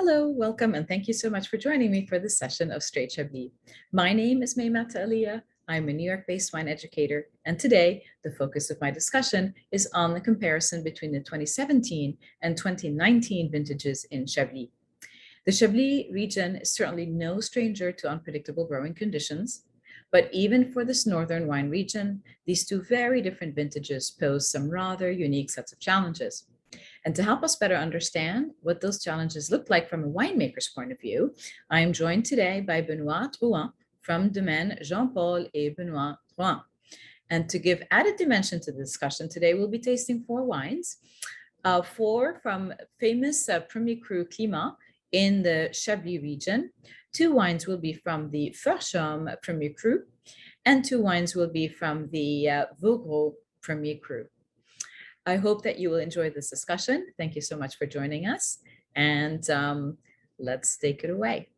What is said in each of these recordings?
Hello, welcome, and thank you so much for joining me for this session of Straight Chablis. My name is May Matta-Aliah. I'm a New York-based wine educator, and today the focus of my discussion is on the comparison between the 2017 and 2019 vintages in Chablis. The Chablis region is certainly no stranger to unpredictable growing conditions, but even for this northern wine region, these two very different vintages pose some rather unique sets of challenges. And to help us better understand what those challenges look like from a winemaker's point of view, I am joined today by Benoît Droin from domaine Jean-Paul Benoît Droin. And to give added dimension to the discussion, today we'll be tasting 4 wines, 4 from famous Premier Cru Climat in the Chablis region. 2 wines will be from the Forchaume Premier Cru, and 2 wines will be from the Bourgogne Premier Cru. I hope that you will enjoy this discussion. Thank you so much for joining us, and let's take it away.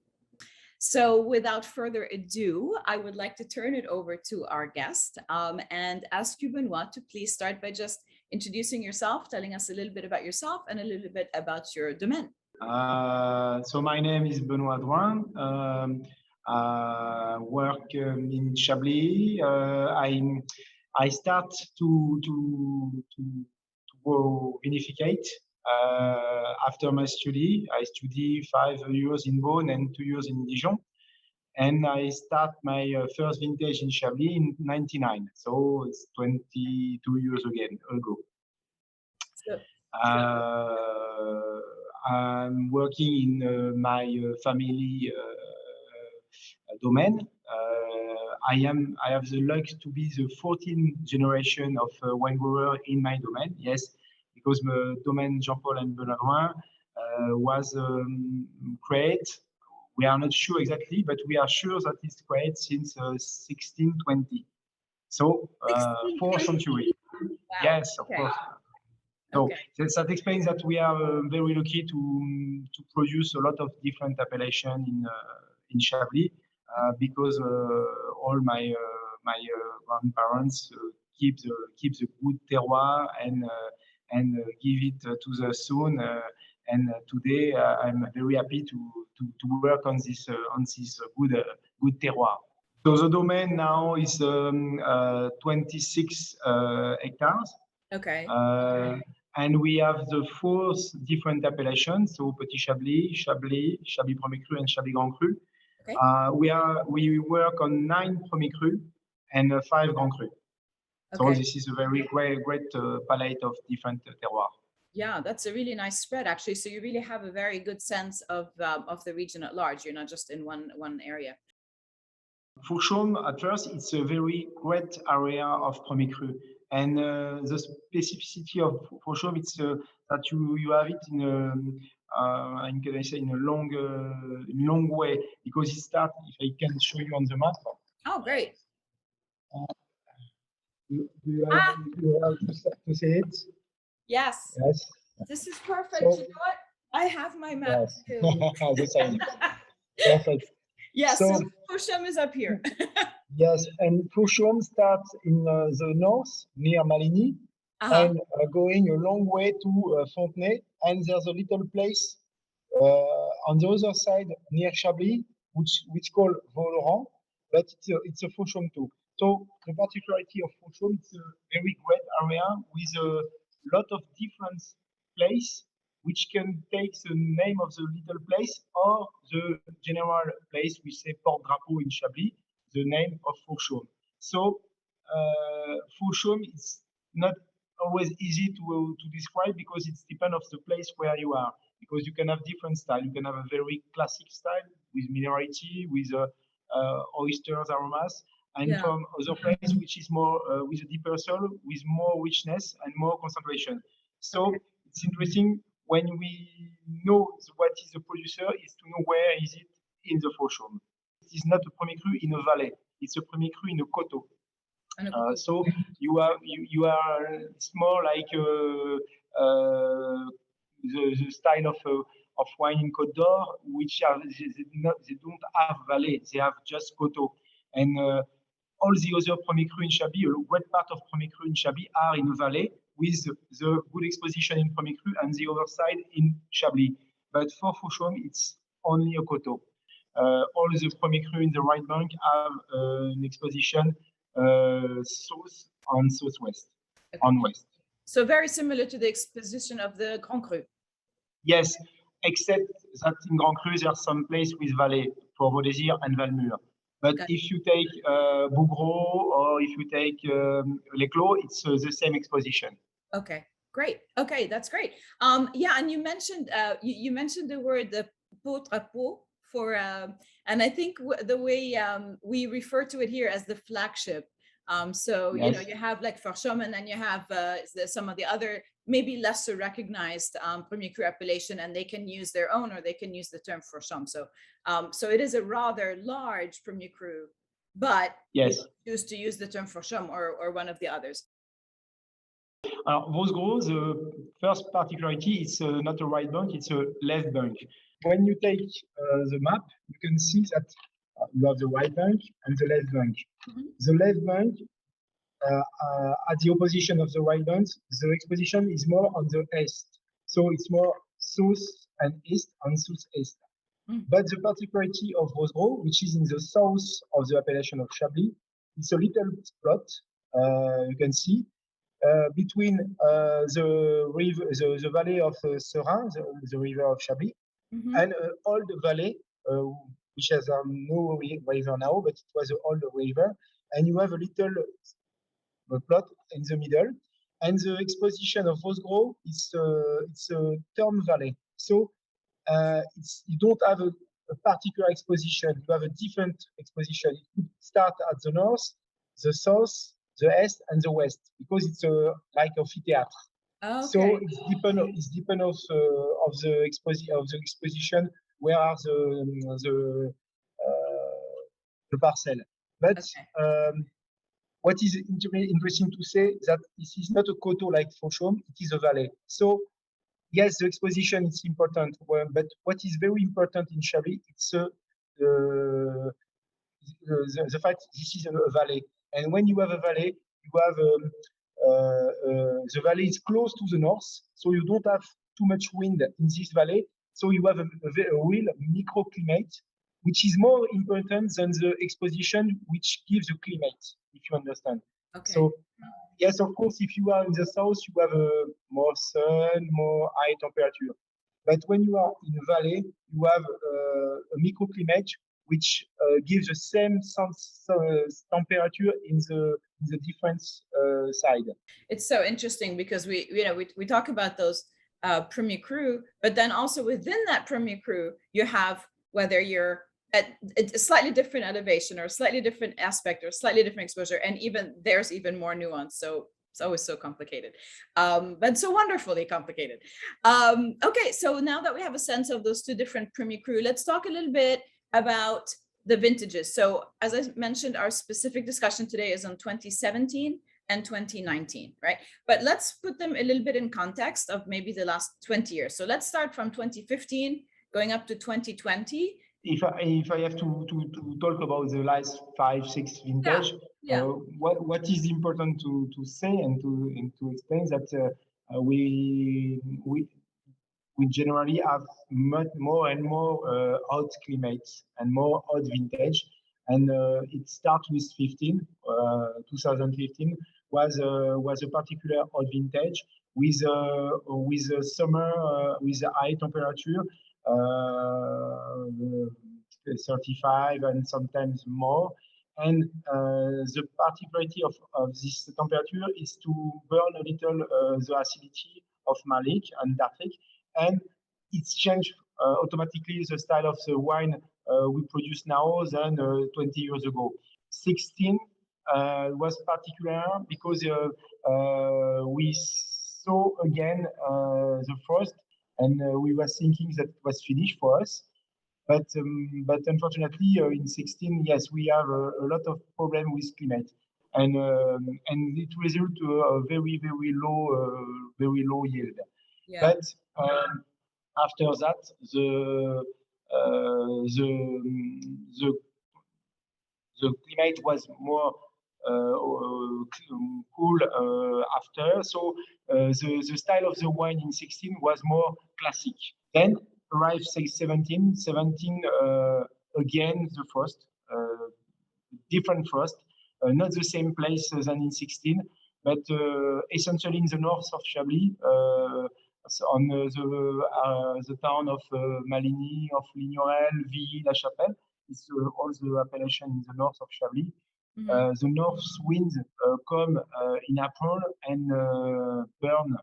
So without further ado, I would like to turn it over to our guest and ask you, Benoît, to please start by just introducing yourself, telling us a little bit about yourself and a little bit about your domaine. So my name is Benoît Droin. I work in Chablis. I start to go vinificate after my study. I study 5 years in Bourgogne and 2 years in Dijon. And I start my first vintage in Chablis in 1999. So it's 22 years ago. I'm working in my family domain. I have the luck to be the 14th generation of wine grower in my domain. Yes, because the domain Jean-Paul and Benoît Droin was created. We are not sure exactly, but we are sure that it's created since 1620. So 4th century. Wow. Yes, of course. So that explains that we are very lucky to produce a lot of different appellations in Chablis because all my grandparents keep the good terroir and give it to the son. And today I'm very happy to work on this good terroir. So the domain now is 26 hectares. Okay. And we have the 4 different appellations, so Petit Chablis, Chablis, Chablis Premier Cru, and Chablis Grand Cru. Okay. We work on 9 Premier Cru and 5 Grand Cru. So this is a very great palette of different terroirs. Yeah, that's a really nice spread, actually. So you really have a very good sense of the region at large. You're not just in one area. Forchaume, at first, it's a very great area of Premier Cru. And the specificity of Forchaume, it's that you have it in a long way, because it starts. If I can show you on the map. Oh, great! Do you have to see it? Yes. Yes. This is perfect. So, you know what? I have my map too. The same. Perfect. Yes. So Forchaume is up here. Yes, and Forchaume starts in the north near Maligny, and going a long way to Fontenay, and there's a little place on the other side near Chablis, which called Vaux-Laurent, but it's a Forchaume too. So the particularity of Forchaume, it's a very great area with a lot of different places, which can take the name of the little place or the general place, we say Port Drapeau in Chablis, the name of Forchaume. So Forchaume is not always easy to describe, because it depends on the place where you are, because you can have different style. You can have a very classic style with minerality, with oysters, aromas, and from other place which is more with a deeper soil, with more richness and more concentration. So it's interesting when we know what is the producer, is to know where is it in the Forchaume. It is not a Premier Cru in a valley; it's a Premier Cru in a coteau. So you are. It's more like the style of wine in Côte d'Or, which they don't have valley; they have just coteau. And all the other Premier Cru in Chablis, a great part of Premier Cru in Chablis are in a valley, with the good exposition in Premier Cru and the other side in Chablis. but for Fauchon, it's only a Coteau. All the Premier Cru in the right bank have an exposition south and southwest, on west. So very similar to the exposition of the Grand Cru. Yes, except that in Grand Cru, there's some place with valley for Vaudésir and Valmure. But if you take Bourgogne or if you take Les Clos, it's the same exposition. Okay, great. Okay, that's great. Yeah, and you mentioned you mentioned the word the pot drapeau for, and I think the way we refer to it here as the flagship. So Yes. you know, you have like Fauchon, and then you have some of the other maybe lesser recognized Premier Cru appellation, and they can use their own, or they can use the term Fauchon. So so it is a rather large Premier Cru, but yes, you choose to use the term Fauchon or one of the others. Vosgros, the first particularity, it's not a right bank, it's a left bank. When you take the map, you can see that you have the right bank and the left bank. Mm-hmm. The left bank, at the opposition of the right bank, the exposition is more on the east. So it's more south and east and southeast. Mm. But the particularity of Vosgros, which is in the south of the appellation of Chablis, it's a little plot, you can see, between the valley of Serein, the river of Chablis, mm-hmm. and old valley, which has no river now, but it was an old river, and you have a little plot in the middle, and the exposition of Vosgros is it's a term valley, so you don't have a particular exposition, you have a different exposition. It could start at the north, the south, the east and the west, because it's like a theater. Okay. So it's depend of the exposition where are the parcel. But okay. What is interesting to say that this is not a coteau like Fauchon, it is a valley. So yes, the exposition is important, but what is very important in Chablis, it's the fact this is a valley. And when you have a valley, you have the valley is close to the north, so you don't have too much wind in this valley. So you have a real microclimate, which is more important than the exposition, which gives the climate, if you understand. Okay. So yes, of course, if you are in the south, you have more sun, more high temperature. But when you are in a valley, you have a microclimate which gives the same temperature in the different side. It's so interesting because we talk about those Premier Cru, but then also within that Premier Cru, you have whether you're at a slightly different elevation or a slightly different aspect or a slightly different exposure, and even there's even more nuance. So it's always so complicated, but so wonderfully complicated. Okay, so now that we have a sense of those two different Premier Cru, let's talk a little bit about the vintages. So as I mentioned, our specific discussion today is on 2017 and 2019, right? But let's put them a little bit in context of maybe the last 20 years. So let's start from 2015 going up to 2020. If I have to talk about the last 5-6 vintage, what is important to say and to explain that we generally have much more and more hot climates and more hot vintage, and it starts with 2015 was a particular hot vintage with a summer with a high temperature. 35 and sometimes more, and the particularity of this temperature is to burn a little the acidity of malic and dartric, and it's changed automatically the style of the wine we produce now than 20 years ago. 16 was particular because we saw again the frost, and we were thinking that it was finished for us. But unfortunately, in 16, yes, we have a lot of problem with climate, and it results to a very low yield. Yeah. But after that, the climate was more cool after. So the style of the wine in 16 was more classic. Then arrived say 17 again the frost, different frost, not the same place than in 16, but essentially in the north of Chablis, on the town of Maligny, of Lignorel, Villy, La Chapelle. It's all the appellation in the north of Chablis. The north winds come in April and burn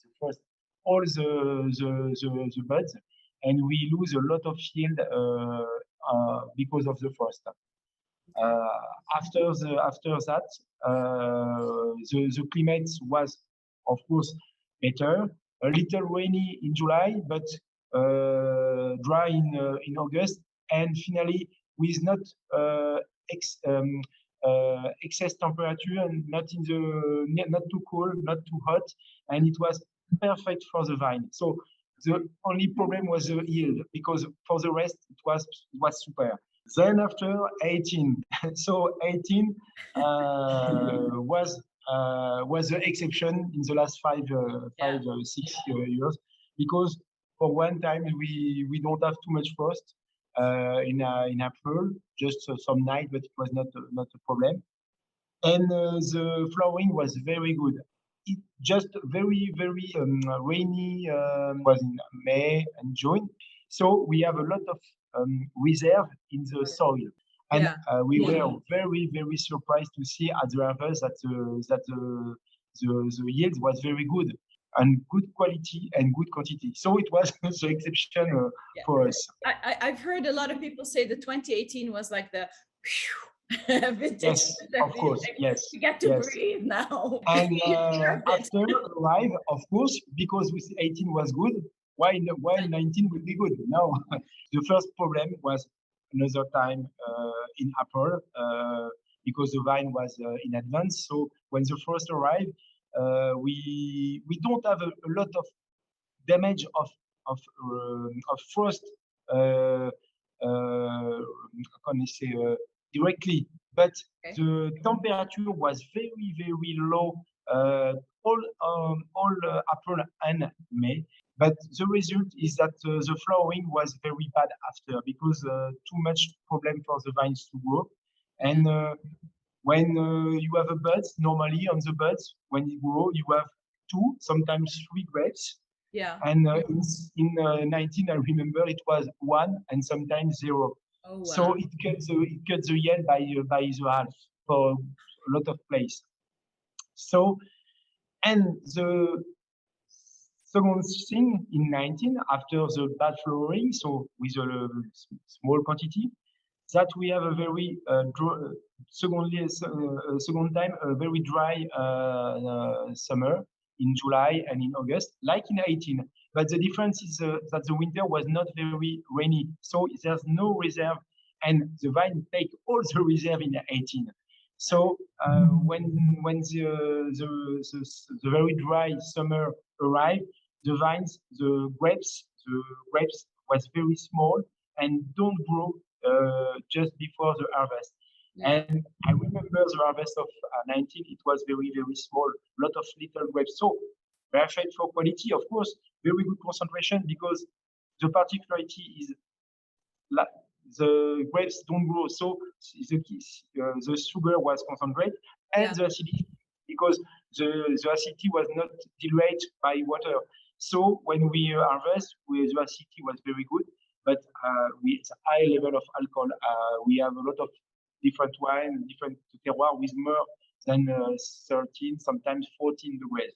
the first all the buds, and we lose a lot of yield because of the frost. After that, the climate was, of course, better. A little rainy in July, but dry in August, and finally with not excess temperature and not too cold, not too hot, and it was perfect for the vine. So the only problem was the yield, because for the rest it was super. Then after 18, so 18 was the exception in the last 6 years, because for one time we don't have too much frost in April, just some night, but it was not a problem. And the flowering was very good. It just very rainy was in May and June, so we have a lot of reserve in the soil, and we were very surprised to see at the harvest that the yield was very good, and good quality and good quantity. So it was the exception for us. I've heard a lot of people say that 2018 was like the vintage. Yes, of course. Yes, we get to breathe now. And after arrive, of course, because with 18 was good, why 19 will be good? No, the first problem was another time in April, because the vine was in advance. So when the frost arrived, we don't have a lot of damage of frost. Can I say directly? But the temperature was very low all April and May. But the result is that the flowering was very bad after, because too much problem for the vines to grow. And when you have a bud, normally on the buds, when you grow, you have 2, sometimes 3 grapes. Yeah. And in 19, I remember it was 1 and sometimes 0. Oh, wow. So it cuts the yield by the half for a lot of place. So, and the second thing in 19, after the bad flowering, so with a small quantity, that we have a very second time a very dry summer in July and in August, like in 18. But the difference is that the winter was not very rainy, so there's no reserve, and the vine take all the reserve in 18. So when the very dry summer arrived, the grapes was very small and don't grow just before the harvest. Yeah. And I remember the harvest of 19, it was very small, a lot of little grapes. So perfect for quality, of course, very good concentration, because the particularity is the grapes don't grow. So the sugar was concentrated, and the acidity, because the acidity was not diluted by water. So when we harvest, the acidity was very good, but with high level of alcohol. We have a lot of different wine, different terroir with more than 13, sometimes 14 degrees.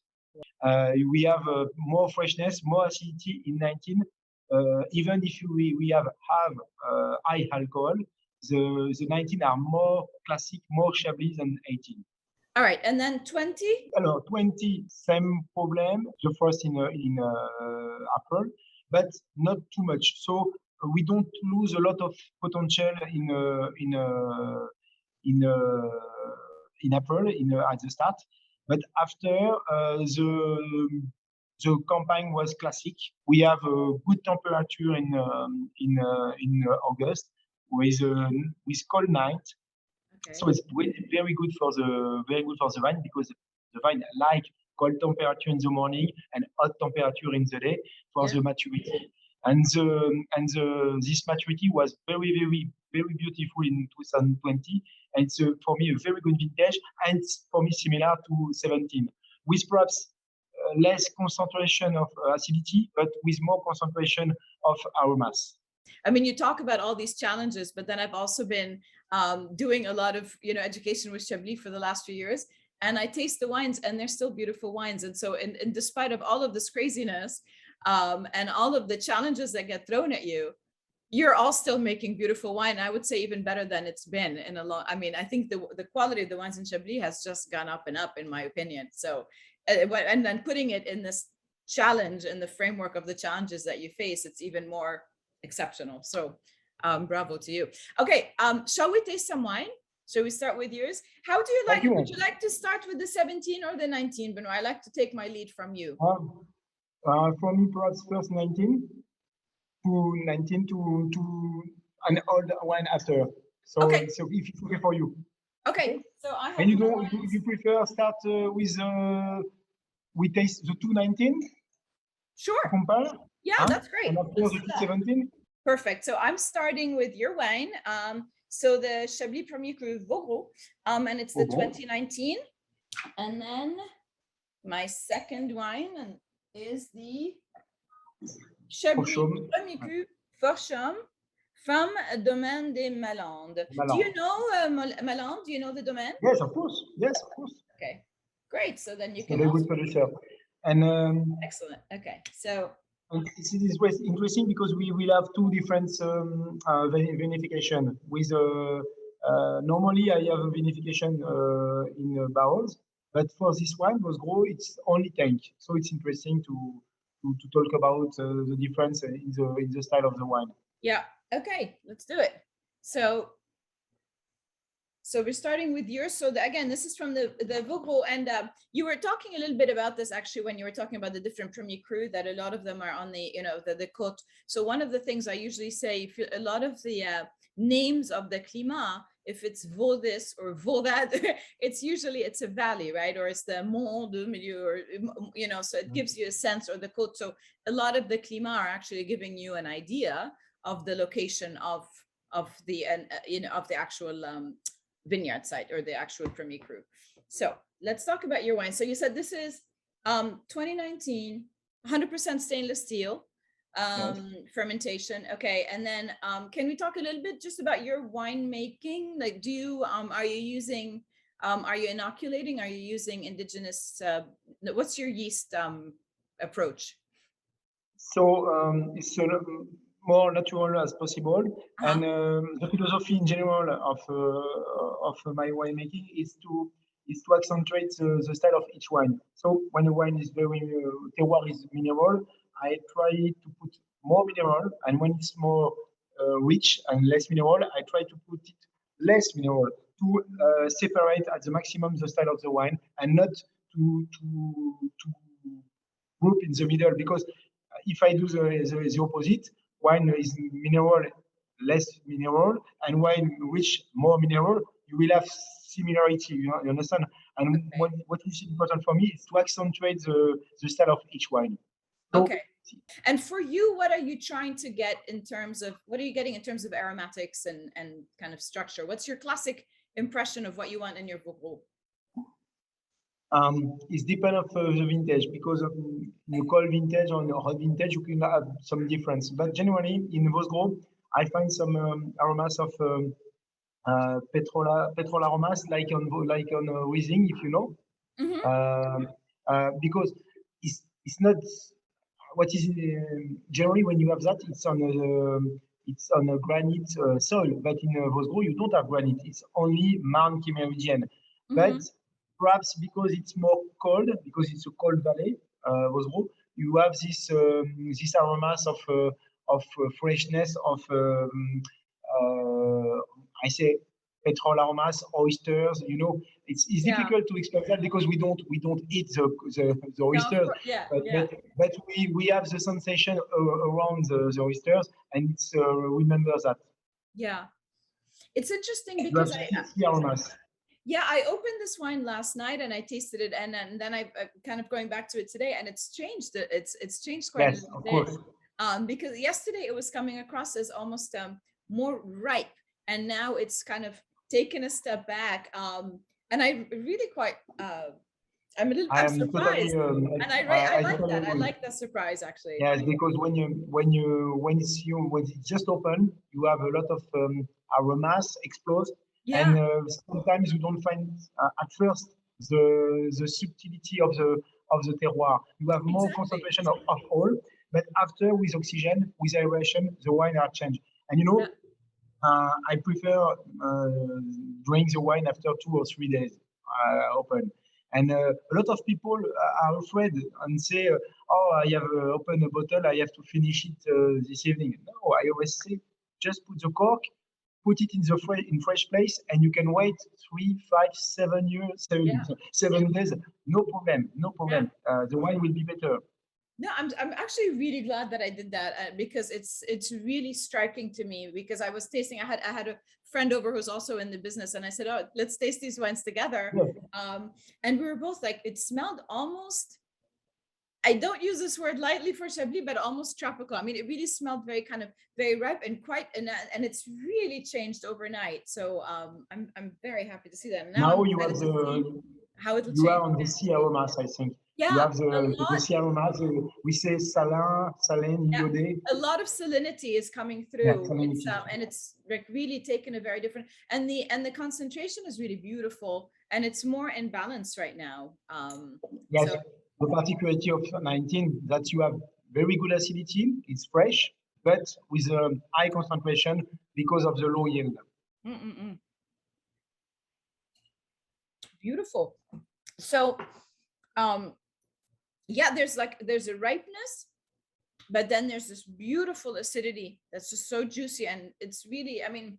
We have more freshness, more acidity in 19. Even if we have high alcohol, the 19 are more classic, more Chablis than 18. All right, and then 20? 20, same problem, the frost in April, but not too much. So we don't lose a lot of potential in April at the start. But after the campaign was classic. We have a good temperature in August with cold night. Okay. So it's very good for the vine, because the vine like cold temperature in the morning and hot temperature in the day for the maturity. and this maturity was very beautiful in 2020, and it's for me a very good vintage, and it's for me similar to 17, with perhaps less concentration of acidity, but with more concentration of aromas. I mean, you talk about all these challenges, but then I've also been doing a lot of education with Chablis for the last few years, and I taste the wines, and they're still beautiful wines. And so, in despite of all of this craziness and all of the challenges that get thrown at you, you're all still making beautiful wine. I would say even better than it's been in a long. I mean, I think the quality of the wines in Chablis has just gone up and up, in my opinion. So, and then putting it in this challenge, in the framework of the challenges that you face, it's even more exceptional. So bravo to you. Okay, shall we taste some wine? Shall we start with yours? How do you like it? Would you like to start with the 17 or the 19, Benoît? I like to take my lead from you. For me, perhaps first 19 to an old wine after. So, okay. So if it's okay for you. Okay, so I have. And you prefer start with we taste the 219? Sure. Compare? Yeah, that's great. And after the 217? Perfect. So I'm starting with your wine. So the Chablis Premier Cru Bourgogne, and it's the 2019. And then my second wine is the Chablis Premier Cru Forcham from Domaine des Malandes. Do you know Malandes? Do you know the domain? Yes, of course. Yes, of course. Okay, great. So then you can. Very good producer. And excellent. Okay, so. This is interesting because we will have two different vinification. With normally I have a vinification in barrels, but for this one, Bourgogne, it's only tank. So it's interesting to talk about the difference in the style of the wine. Yeah. Okay. Let's do it. So we're starting with yours. So again, this is from the Bourgogne, and you were talking a little bit about this actually when you were talking about the different Premier Cru, that a lot of them are on the the côte. So one of the things I usually say, if a lot of the names of the climat, if it's Vaud this or Vaud that, it's a valley, right? Or it's the Mont du Milieu, or so it gives you a sense, or the côte. So a lot of the climat are actually giving you an idea of the location of the of the actual vineyard site, or the actual Premier Cru. So let's talk about your wine. So you said this is 2019, 100% stainless steel fermentation. Okay, and then can we talk a little bit just about your wine making? Like, do you are you inoculating? Are you using indigenous? What's your yeast approach? So it's more natural as possible, and the philosophy in general of my winemaking is to accentuate the style of each wine. So when a wine is very terroir is mineral, I try to put more mineral, and when it's more rich and less mineral, I try to put it less mineral to separate at the maximum the style of the wine, and not to group in the middle, because if I do the opposite, wine is mineral, less mineral, and wine rich, more mineral, you will have similarity, you understand? And what is important for me is to accentuate the style of each wine. So, okay. And for you, what are you trying to get in terms of, what are you getting in terms of aromatics and kind of structure? What's your classic impression of what you want in your Bourgogne? It's depend of the vintage, because you call vintage or hot vintage, you can have some difference. But generally, in Bourgogne, I find some aromas of petrol aromas, like on Riesling, if you know. Because it's not what is generally when you have that, it's on a granite soil. But in Bourgogne, you don't have granite; it's only Marne Méridien. But perhaps because it's more cold, because it's a cold valley, Bourgogne, you have this aromas of freshness, of I say petrol aromas, oysters. It's difficult to explain that because we don't eat the oysters. No, but we have the sensation around the oysters, and it's remember that. Yeah, it's interesting because I opened this wine last night and I tasted it, and then I kind of going back to it today, and it's changed. It's changed quite a little bit. because yesterday it was coming across as almost more ripe, and now it's kind of taken a step back. And I really quite, I'm surprised, and I like totally that. I agree. like that surprise actually. Yes, because when it's just open, you have a lot of aromas explode, Yeah, and sometimes you don't find at first the subtlety of the terroir. You have more exactly. concentration of all, but after with oxygen, with aeration, the wine are changed. And Yeah, I prefer drink the wine after 2 or 3 days open. And a lot of people are afraid and say, "Oh, I have opened a bottle, I have to finish it this evening." No, I always say, just put the cork, put it in the fresh place, and you can wait 3, 5, 7 years, yeah, 7 days, no problem, no yeah. problem. The wine will be better. No, I'm actually really glad that I did that, because it's really striking to me, because I was tasting. I had a friend over who's also in the business, and I said, "Oh, let's taste these wines together." Yes. And we were both like, it smelled almost. I don't use this word lightly for Chablis, but almost tropical. I mean, it really smelled very kind of very ripe and quite, and it's really changed overnight. So I'm very happy to see that. And now I'm Now you have excited to see the how it'll You are change. on the sea aromas, I think. You Yeah, have a the lot. sea aromas. We say salin, saline, Yeah, iodé. a lot of salinity is coming Yeah, through. It's salinity. and it's like really taken a very different, and the concentration is really beautiful, and it's more in balance right now. Yes, So the particularity of 19 that you have very good acidity. It's fresh, but with a high concentration because of the low yield. mm-mm-mm. Beautiful. So yeah, there's a ripeness, but then there's this beautiful acidity that's just so juicy, and it's really, I mean,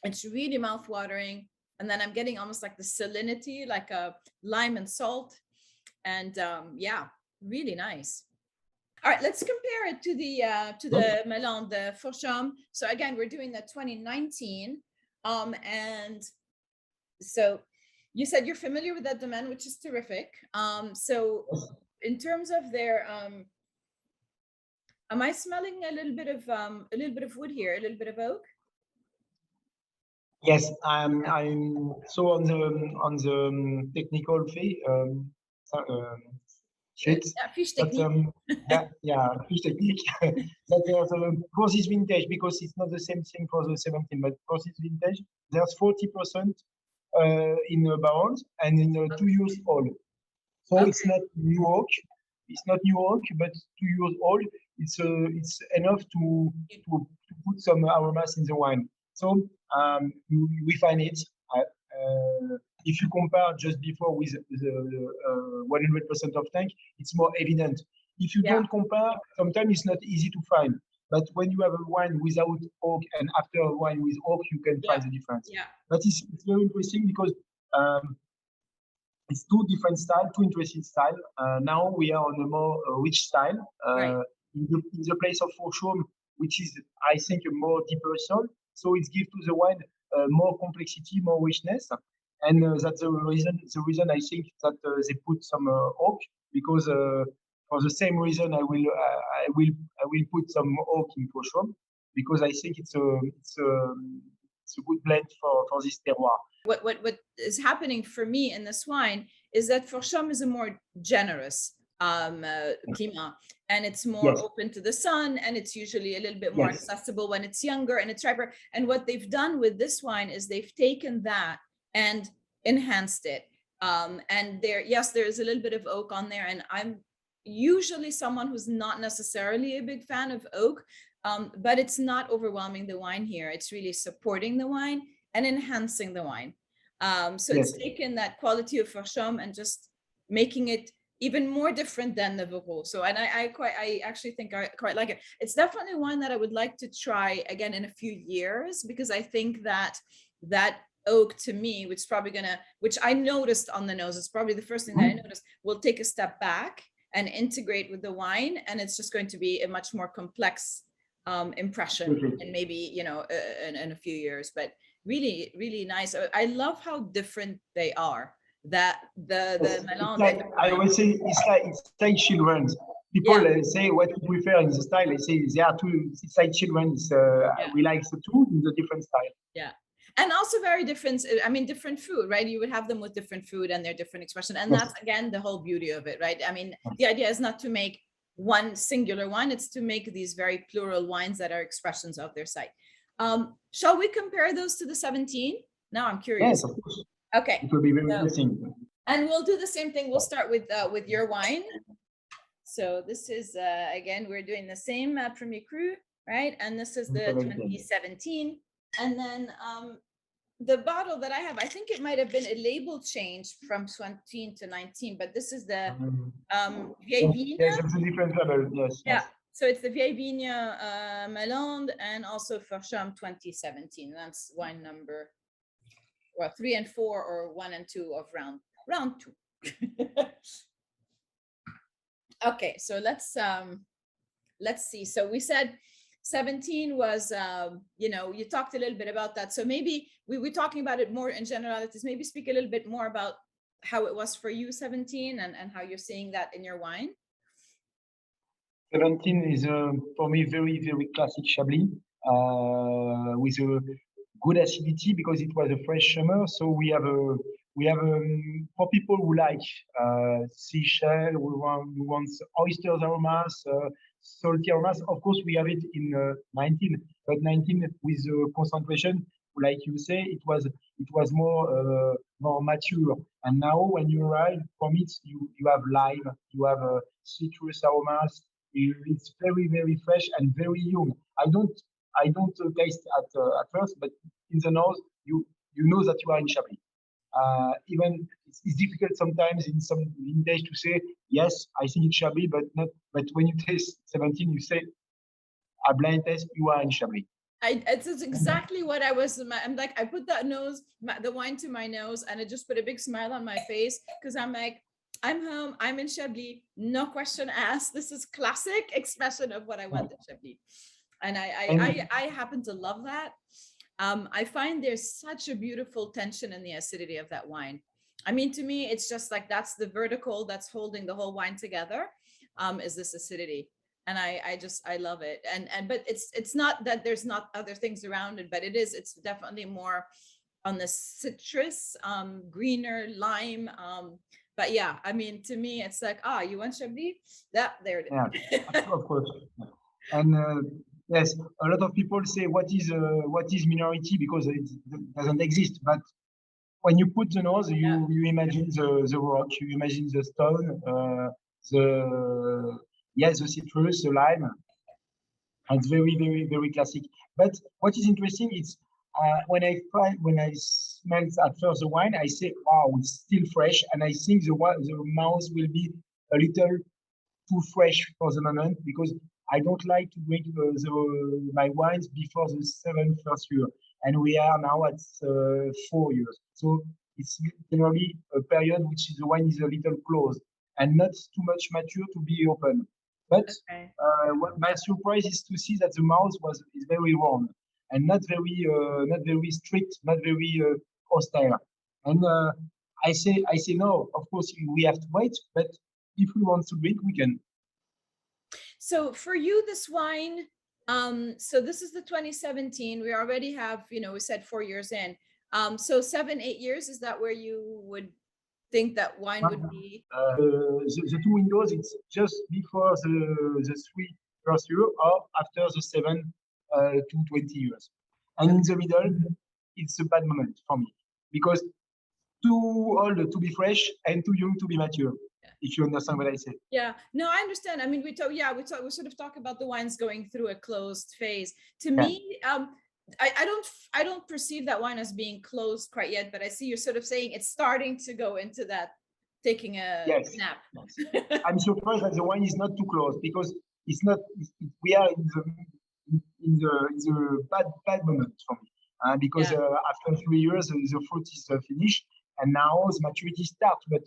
it's really mouth-watering. And then I'm getting almost like the salinity, like a lime and salt, and yeah, really nice. All right, let's compare it to the Melon de Fourchon. So again, we're doing the 2019, and so you said you're familiar with that domain, which is terrific. So in terms of their, am I smelling a little bit of wood here, a little bit of oak? Yes, I'm so on the technical fee, sheet. Yeah, fiche But technique. yeah, fish technique. That there's for this vintage, because it's not the same thing for the 17, but for this vintage, there's 40% in barrels and in 2 years old. So Okay. it's not new oak. It's not new oak, but 2 years old. It's enough to put some aromas in the wine. So we find it. If you compare just before with the 100% of tank, it's more evident. If you Yeah. don't compare, sometimes it's not easy to find. But when you have a wine without oak and after a wine with oak, you can Yeah. find the difference. Yeah. But it's very interesting because it's two different styles, two interesting styles. Now we are on a more rich style Right. in the place of Fourchon, which is, I think, a more deeper soul. So it gives to the wine more complexity, more richness, and that's the reason. The reason I think that they put some oak, because for the same reason I will put some oak in Fourchon, because I think it's a good blend for this terroir. What is happening for me in this wine is that Fourchon is a more generous climat, and it's more Yes, open to the sun, and it's usually a little bit more yes, accessible when it's younger and it's riper. And what they've done with this wine is they've taken that and enhanced it. And there is a little bit of oak on there, and I'm usually someone who's not necessarily a big fan of oak, but it's not overwhelming the wine here. It's really supporting the wine and enhancing the wine. So it's yes. taken that quality of Fourchon and just making it even more different than the Vauroux. So, and I actually think I quite like it. It's definitely one that I would like to try again in a few years, because I think that that oak to me, which I noticed on the nose, it's probably the first thing that I noticed, will take a step back and integrate with the wine, and it's just going to be a much more complex impression, and maybe in a few years. But really, really nice. I love how different they are. That the It's Melon like, I wine. would say it's like children. people say what we prefer in the style. They say there are two side children. We like the two in the different style. Yeah. And also very different, I mean, different food, right? You would have them with different food and their different expression. And that's, again, the whole beauty of it, right? I mean, the idea is not to make one singular wine, it's to make these very plural wines that are expressions of their site. Shall we compare those to the 17? Now I'm curious. Yes, of course. Okay. It will be very interesting. And we'll do the same thing. We'll start with your wine. So this is, again, we're doing the same Premier Cru, right? And this is the 2017. And then the bottle that I have, I think it might have been a label change from 20 to 19, but this is the Vieille Vigne. Yes, it's a different level, yes. Yeah, so it's the Vieille Vigne Melande and also Forcham 2017. That's wine number 3 and 4 or 1 and 2 of round 2. Okay, so let's see. So we said 17 was, you talked a little bit about that. So maybe we were talking about it more in generalities. Maybe speak a little bit more about how it was for you, 17, and how you're seeing that in your wine. 17 is, for me, very, very classic Chablis with a good acidity because it was a fresh summer. So we have for people who like seashell, we want oysters aromas, salty aromas. Of course, we have it in 19, but 19 with concentration, like you say, it was more mature. And now when you arrive, from it you have lime, you have citrus aromas. It's very, very fresh and very young. I don't taste at first, but in the nose you know that you are in Chablis. Even it's difficult sometimes in some vintage to say yes, I think it's Chablis, but not. But when you taste 17, you say a blind test, you are in Chablis. It's exactly what I was. I'm like, I put the wine to my nose, and it just put a big smile on my face because I'm like, I'm home, I'm in Chablis, no question asked. This is classic expression of what I want in Chablis, and I happen to love that. I find there's such a beautiful tension in the acidity of that wine. I mean, to me, it's just like that's the vertical that's holding the whole wine together, is this acidity. And I love it. But it's not that there's not other things around it, but it's definitely more on the citrus, greener lime. But yeah, I mean, to me, it's like, you want Chablis? There it is. Yeah, of course. And yes, a lot of people say what is minority because it doesn't exist. But when you put the nose, you imagine the rock, you imagine the stone, the citrus, the lime. It's very, very, very classic. But what is interesting is when I smell at first the wine, I say, wow, it's still fresh, and I think the mouth will be a little too fresh for the moment because I don't like to drink my wines before the 7th first year, and we are now at 4 years. So it's generally a period which the wine is a little closed and not too much mature to be open. But what my surprise is to see that the mouth is very warm and not very strict, not very hostile. And I say no. Of course, we have to wait, but if we want to drink, we can. So for you, this wine, so this is the 2017. We already have, we said 4 years in. So 7-8 years, is that where you would think that wine would be? The 2 windows, it's just before the 3 first year or after the 7 to 20 years. And in the middle, it's a bad moment for me because too old to be fresh and too young to be mature. If you understand what I say. Yeah, no, I understand. I mean, we sort of talk about the wines going through a closed phase. To me, I don't perceive that wine as being closed quite yet, but I see you're sort of saying it's starting to go into that, taking a nap. I'm surprised that the wine is not too close because it's not. We are in the bad moment for me because after 3 years the fruit is finished and now the maturity starts, but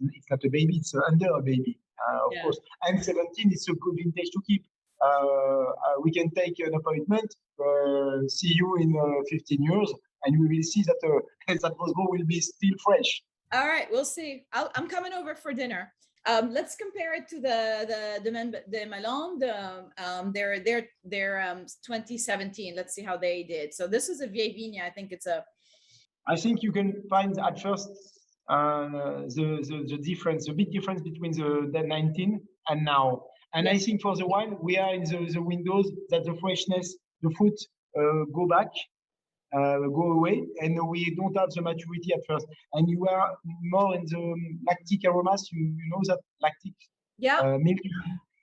it's not a baby, it's under a baby, of course. And 17 is a good vintage to keep. We can take an appointment, see you in 15 years, and we will see that that Bosco will be still fresh. All right, we'll see. I'm coming over for dinner. Let's compare it to the Domaine de Malande, their 2017. Let's see how they did. So this is a Vieille Vigne. I think it's a. I think you can find at first the difference, the big difference between the 19 and now. And I think for the wine, we are in the windows that the freshness, the fruit go back, go away, and we don't have the maturity at first. And you are more in the lactic aromas. You know that lactic milk.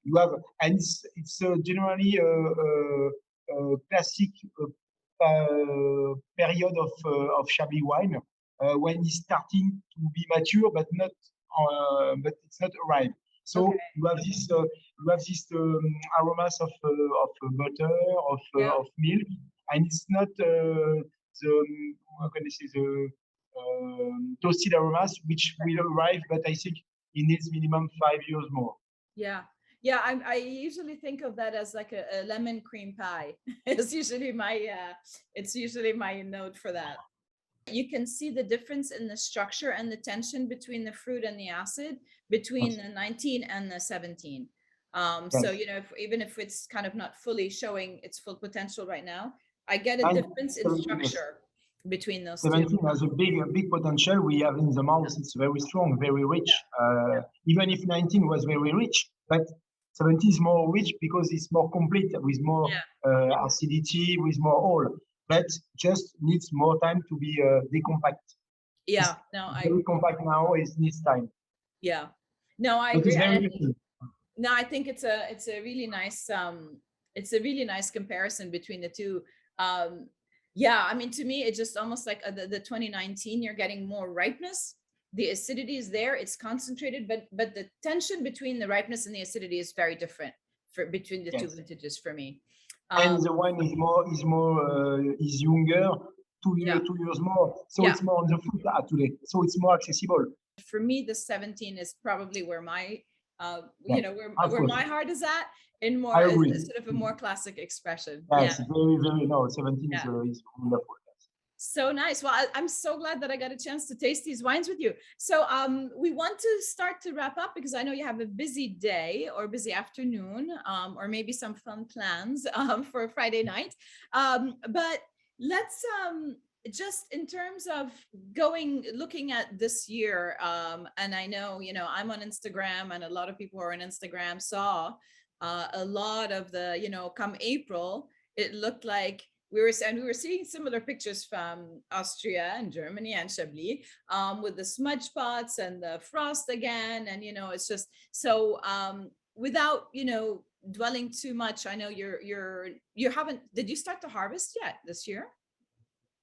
You have, and it's generally classic period of Chablis wine when it's starting to be mature, but not, but it's not arrived. So you have this aromas of butter, of milk, and it's not the how can I say the toasted aromas which will arrive, but I think it needs minimum 5 years more. Yeah. Yeah, I usually think of that as like a lemon cream pie. It's usually my note for that. You can see the difference in the structure and the tension between the fruit and the acid between the 19 and the 17. So, you know, even if it's kind of not fully showing its full potential right now, I get a difference in structure between those 17 has a big potential. We have in the mouth, it's very strong, very rich. Even if 19 was very rich, but 17 is more rich because it's more complete with more acidity, with more oil, but just needs more time to be decompact. Yeah, very compact now. It needs time. Yeah, no, I agree. No, I think it's a really nice comparison between the two. Yeah, I mean, to me, it's just almost like the 2019. You're getting more ripeness. The acidity is there, it's concentrated, but the tension between the ripeness and the acidity is very different between the two vintages for me. And the wine is younger, 2 years more, so it's more on the fruit today, so it's more accessible. For me, the 17 is probably where my where my heart is at, in more as sort of a more classic expression. Yes, very 17 is wonderful. So nice. Well, I'm so glad that I got a chance to taste these wines with you. So we want to start to wrap up because I know you have a busy day or busy afternoon, or maybe some fun plans for Friday night. But let's just in terms of looking at this year, and I know, you know, I'm on Instagram and a lot of people who are on Instagram saw a lot of the, you know, come April, it looked like we were seeing similar pictures from Austria and Germany and Chablis with the smudge spots and the frost again. And, you know, it's just so without, you know, dwelling too much. I know did you start to harvest yet this year?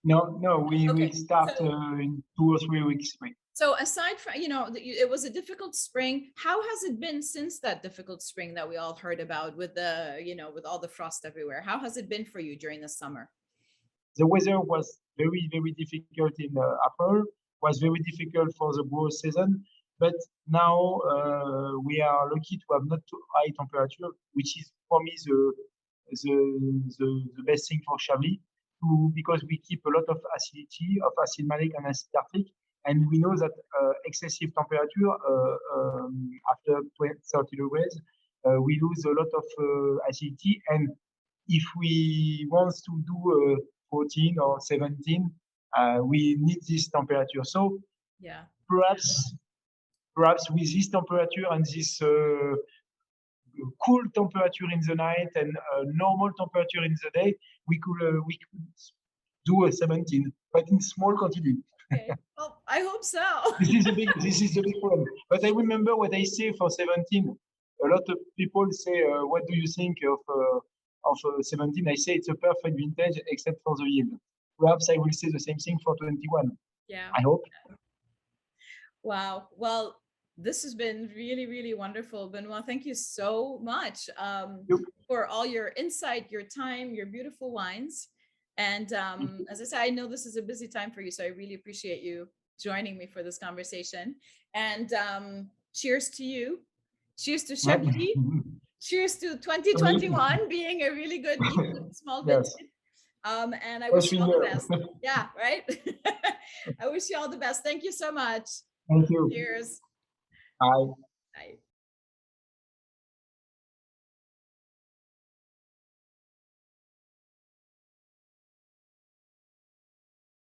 No, we will start in 2 or 3 weeks. So aside from, you know, it was a difficult spring. How has it been since that difficult spring that we all heard about with the, you know, with all the frost everywhere? How has it been for you during the summer? The weather was very difficult in April, was very difficult for the growth season. But now we are lucky to have not too high temperature, which is for me the best thing for Chablis, because we keep a lot of acidity, of acid malic and acid tartric. And we know that excessive temperature after 30 degrees, we lose a lot of acidity. And if we want to do 14 or 17, we need this temperature. So perhaps with this temperature and this cool temperature in the night and normal temperature in the day, we could do a 17, but in small quantity. Okay. Well, I hope so. This is the big problem. But I remember what I say for 17. A lot of people say, "What do you think of 17?" I say it's a perfect vintage except for the yield. Perhaps I will say the same thing for 21. Yeah. I hope. Wow. Well, this has been really wonderful, Benoît. Thank you so much for all your insight, your time, your beautiful wines. And as I said, I know this is a busy time for you, so I really appreciate you joining me for this conversation. And cheers to you. Cheers to Chablis. Cheers to 2021 being a really good small vintage. And I wish you all the best. Yeah, right? I wish you all the best. Thank you so much. Thank you. Cheers. Bye.